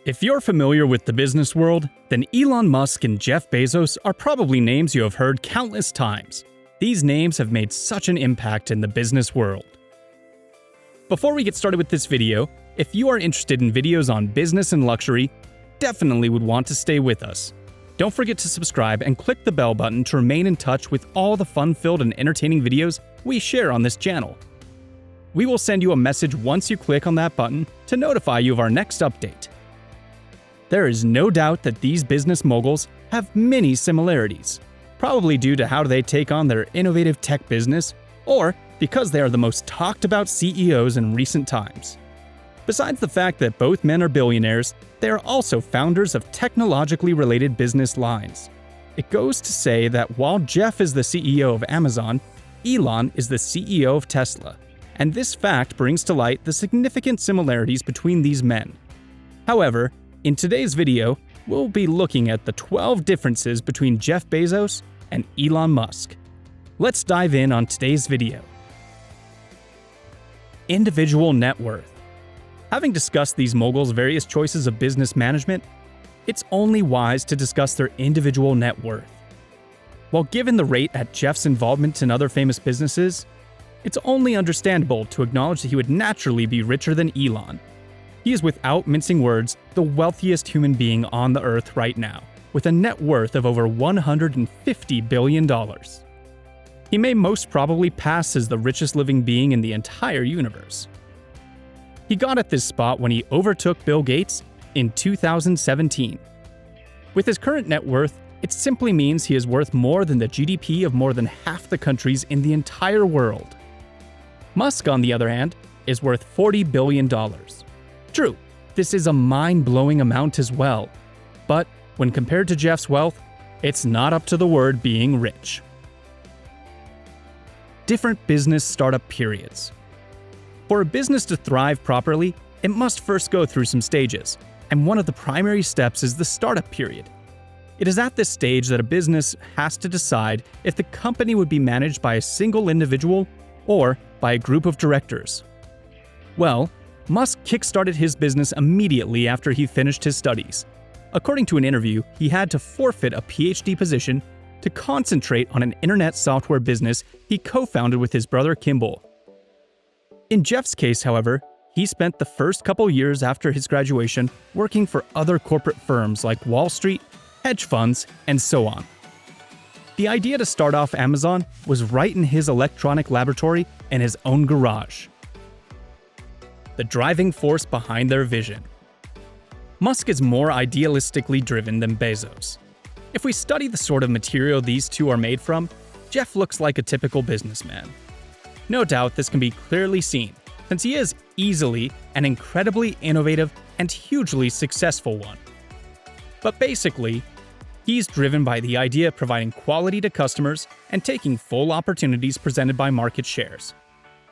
If you're familiar with the business world, then Elon Musk and Jeff Bezos are probably names you have heard countless times. These names have made such an impact in the business world. Before we get started with this video, if you are interested in videos on business and luxury, definitely would want to stay with us. Don't forget to subscribe and click the bell button to remain in touch with all the fun-filled and entertaining videos we share on this channel. We will send you a message once you click on that button to notify you of our next update. There is no doubt that these business moguls have many similarities, probably due to how they take on their innovative tech business, or because they are the most talked about CEOs in recent times. Besides the fact that both men are billionaires, they are also founders of technologically related business lines. It goes to say that while Jeff is the CEO of Amazon, Elon is the CEO of Tesla, and this fact brings to light the significant similarities between these men. However, in today's video, we'll be looking at the 12 differences between Jeff Bezos and Elon Musk. Let's dive in on today's video. Individual net worth. Having discussed these moguls' various choices of business management, it's only wise to discuss their individual net worth. While given the rate at Jeff's involvement in other famous businesses, it's only understandable to acknowledge that he would naturally be richer than Elon. He is, without mincing words, the wealthiest human being on the earth right now, with a net worth of over $150 billion. He may most probably pass as the richest living being in the entire universe. He got at this spot when he overtook Bill Gates in 2017. With his current net worth, it simply means he is worth more than the GDP of more than half the countries in the entire world. Musk, on the other hand, is worth $40 billion. True, this is a mind-blowing amount as well, but when compared to Jeff's wealth, it's not up to the word being rich. Different business startup periods. For a business to thrive properly, it must first go through some stages, and one of the primary steps is the startup period. It is at this stage that a business has to decide if the company would be managed by a single individual or by a group of directors. Well, Musk kickstarted his business immediately after he finished his studies. According to an interview, he had to forfeit a PhD position to concentrate on an internet software business he co-founded with his brother Kimball. In Jeff's case, however, he spent the first couple years after his graduation working for other corporate firms like Wall Street, hedge funds, and so on. The idea to start off Amazon was right in his electronic laboratory in his own garage. The driving force behind their vision. Musk is more idealistically driven than Bezos. If we study the sort of material these two are made from, Jeff looks like a typical businessman. No doubt this can be clearly seen, since he is easily an incredibly innovative and hugely successful one. But basically, he's driven by the idea of providing quality to customers and taking full opportunities presented by market shares.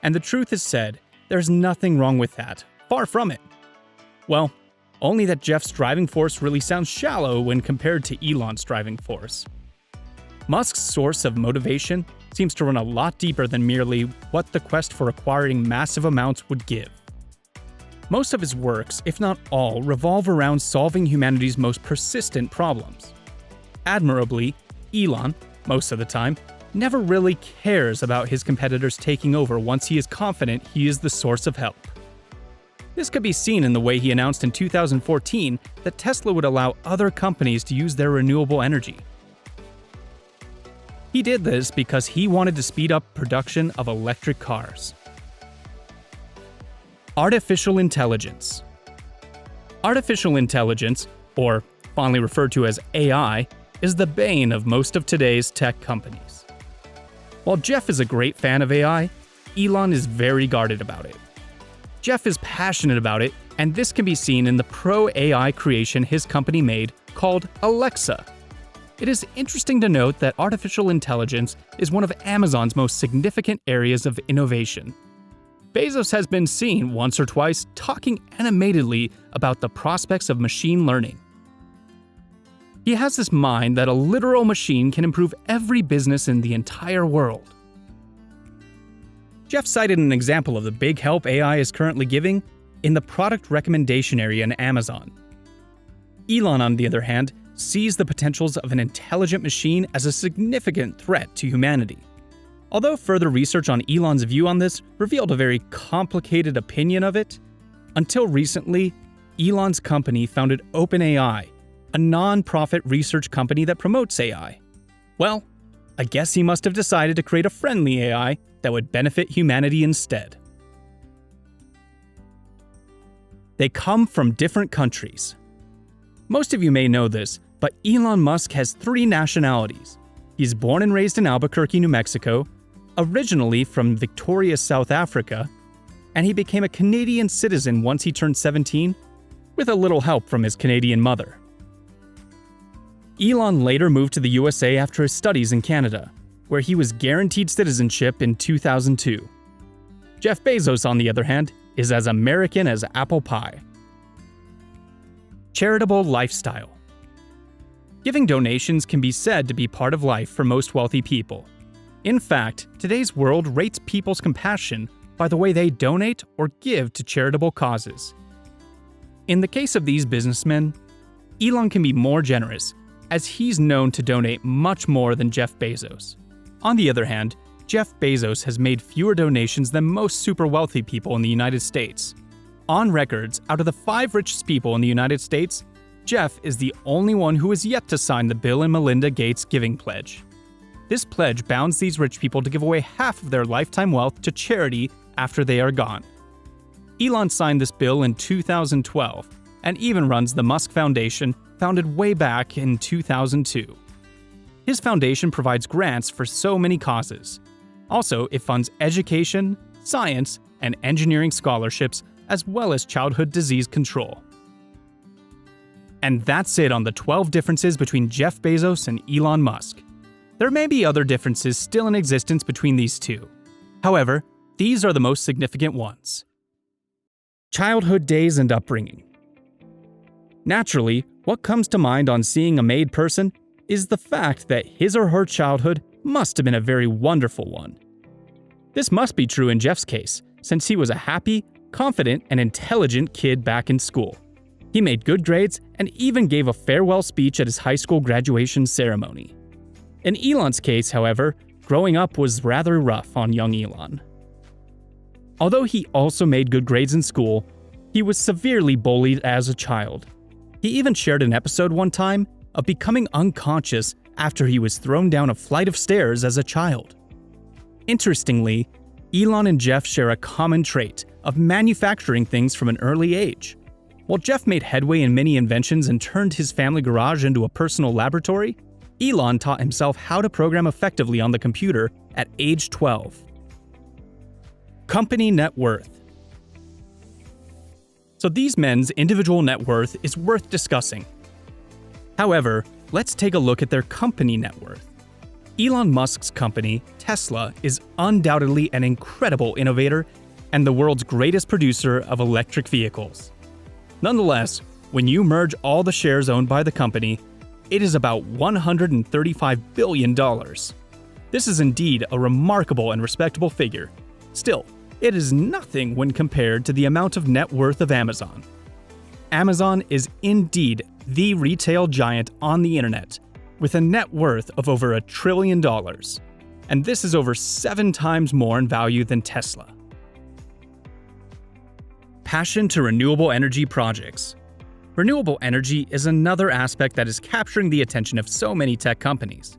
And the truth is said, there's nothing wrong with that, far from it. Well, only that Jeff's driving force really sounds shallow when compared to Elon's driving force. Musk's source of motivation seems to run a lot deeper than merely what the quest for acquiring massive amounts would give. Most of his works, if not all, revolve around solving humanity's most persistent problems. Admirably, Elon, most of the time, never really cares about his competitors taking over once he is confident he is the source of help. This could be seen in the way he announced in 2014 that Tesla would allow other companies to use their renewable energy. He did this because he wanted to speed up production of electric cars. Artificial intelligence. Artificial intelligence, or fondly referred to as AI, is the bane of most of today's tech companies. While Jeff is a great fan of AI, Elon is very guarded about it. Jeff is passionate about it, and this can be seen in the pro-AI creation his company made called Alexa. It is interesting to note that artificial intelligence is one of Amazon's most significant areas of innovation. Bezos has been seen once or twice talking animatedly about the prospects of machine learning. He has this mind that a literal machine can improve every business in the entire world. Jeff cited an example of the big help AI is currently giving in the product recommendation area in Amazon. Elon, on the other hand, sees the potentials of an intelligent machine as a significant threat to humanity. Although further research on Elon's view on this revealed a very complicated opinion of it, until recently, Elon's company founded OpenAI, a non-profit research company that promotes AI. Well, I guess he must have decided to create a friendly AI that would benefit humanity instead. They come from different countries. Most of you may know this, but Elon Musk has 3 nationalities. He's born and raised in Albuquerque, New Mexico, originally from Victoria, South Africa, and he became a Canadian citizen once he turned 17, with a little help from his Canadian mother. Elon later moved to the USA after his studies in Canada, where he was guaranteed citizenship in 2002. Jeff Bezos, on the other hand, is as American as apple pie. Charitable lifestyle. Giving donations can be said to be part of life for most wealthy people. In fact, today's world rates people's compassion by the way they donate or give to charitable causes. In the case of these businessmen, Elon can be more generous, as he's known to donate much more than Jeff Bezos. On the other hand, Jeff Bezos has made fewer donations than most super wealthy people in the United States. On records, out of the 5 richest people in the United States, Jeff is the only one who has yet to sign the Bill and Melinda Gates Giving Pledge. This pledge bounds these rich people to give away half of their lifetime wealth to charity after they are gone. Elon signed this bill in 2012 and even runs the Musk Foundation, founded way back in 2002. His foundation provides grants for so many causes. Also, it funds education, science, and engineering scholarships, as well as childhood disease control. And that's it on the 12 differences between Jeff Bezos and Elon Musk. There may be other differences still in existence between these two. However, these are the most significant ones. Childhood days and upbringing. Naturally, what comes to mind on seeing a made person is the fact that his or her childhood must have been a very wonderful one. This must be true in Jeff's case, since he was a happy, confident, and intelligent kid back in school. He made good grades and even gave a farewell speech at his high school graduation ceremony. In Elon's case, however, growing up was rather rough on young Elon. Although he also made good grades in school, he was severely bullied as a child. He even shared an episode one time of becoming unconscious after he was thrown down a flight of stairs as a child. Interestingly, Elon and Jeff share a common trait of manufacturing things from an early age. While Jeff made headway in many inventions and turned his family garage into a personal laboratory, Elon taught himself how to program effectively on the computer at age 12. Company net worth. So these men's individual net worth is worth discussing. However, let's take a look at their company net worth. Elon Musk's company, Tesla, is undoubtedly an incredible innovator and the world's greatest producer of electric vehicles. Nonetheless, when you merge all the shares owned by the company, it is about $135 billion. This is indeed a remarkable and respectable figure. Still, it is nothing when compared to the amount of net worth of Amazon. Amazon is indeed the retail giant on the internet, with a net worth of over $1 trillion. And this is over 7 times more in value than Tesla. Passion to renewable energy projects. Renewable energy is another aspect that is capturing the attention of so many tech companies.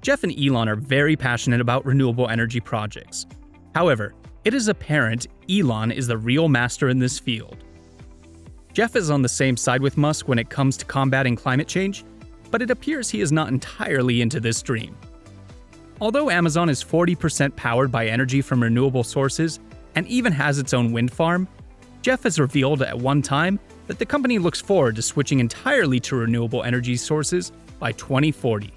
Jeff and Elon are very passionate about renewable energy projects. However, it is apparent Elon is the real master in this field. Jeff is on the same side with Musk when it comes to combating climate change, but it appears he is not entirely into this dream. Although Amazon is 40% powered by energy from renewable sources and even has its own wind farm, Jeff has revealed at one time that the company looks forward to switching entirely to renewable energy sources by 2040.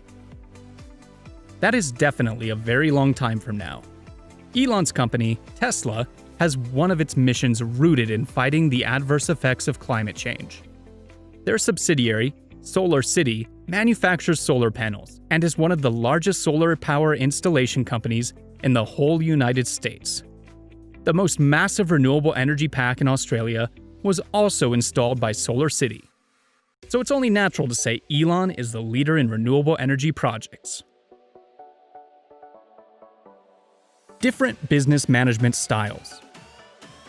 That is definitely a very long time from now. Elon's company, Tesla, has one of its missions rooted in fighting the adverse effects of climate change. Their subsidiary, Solar City, manufactures solar panels and is one of the largest solar power installation companies in the whole United States. The most massive renewable energy pack in Australia was also installed by Solar City. so it's only natural to say Elon is the leader in renewable energy projects. Different business management styles.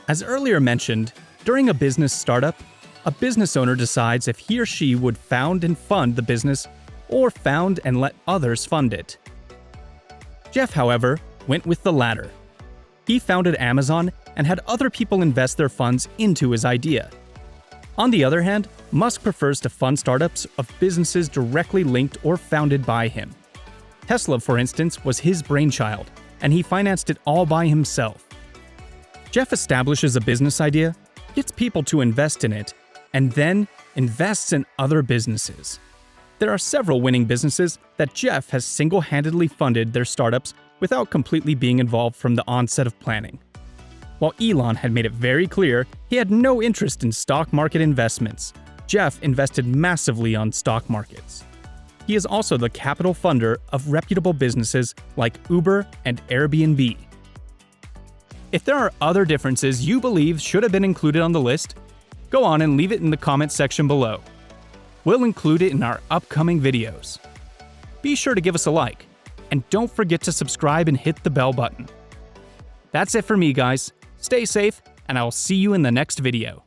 As earlier mentioned, during a business startup, a business owner decides if he or she would found and fund the business or found and let others fund it. Jeff, however, went with the latter. He founded Amazon and had other people invest their funds into his idea. On the other hand, Musk prefers to fund startups of businesses directly linked or founded by him. Tesla, for instance, was his brainchild, and he financed it all by himself. Jeff establishes a business idea, gets people to invest in it, and then invests in other businesses. There are several winning businesses that Jeff has single-handedly funded their startups without completely being involved from the onset of planning. While Elon had made it very clear he had no interest in stock market investments, Jeff invested massively on stock markets. He is also the capital funder of reputable businesses like Uber and Airbnb. If there are other differences you believe should have been included on the list, go on and leave it in the comments section below. We'll include it in our upcoming videos. Be sure to give us a like, and don't forget to subscribe and hit the bell button. That's it for me, guys. Stay safe, and I'll see you in the next video.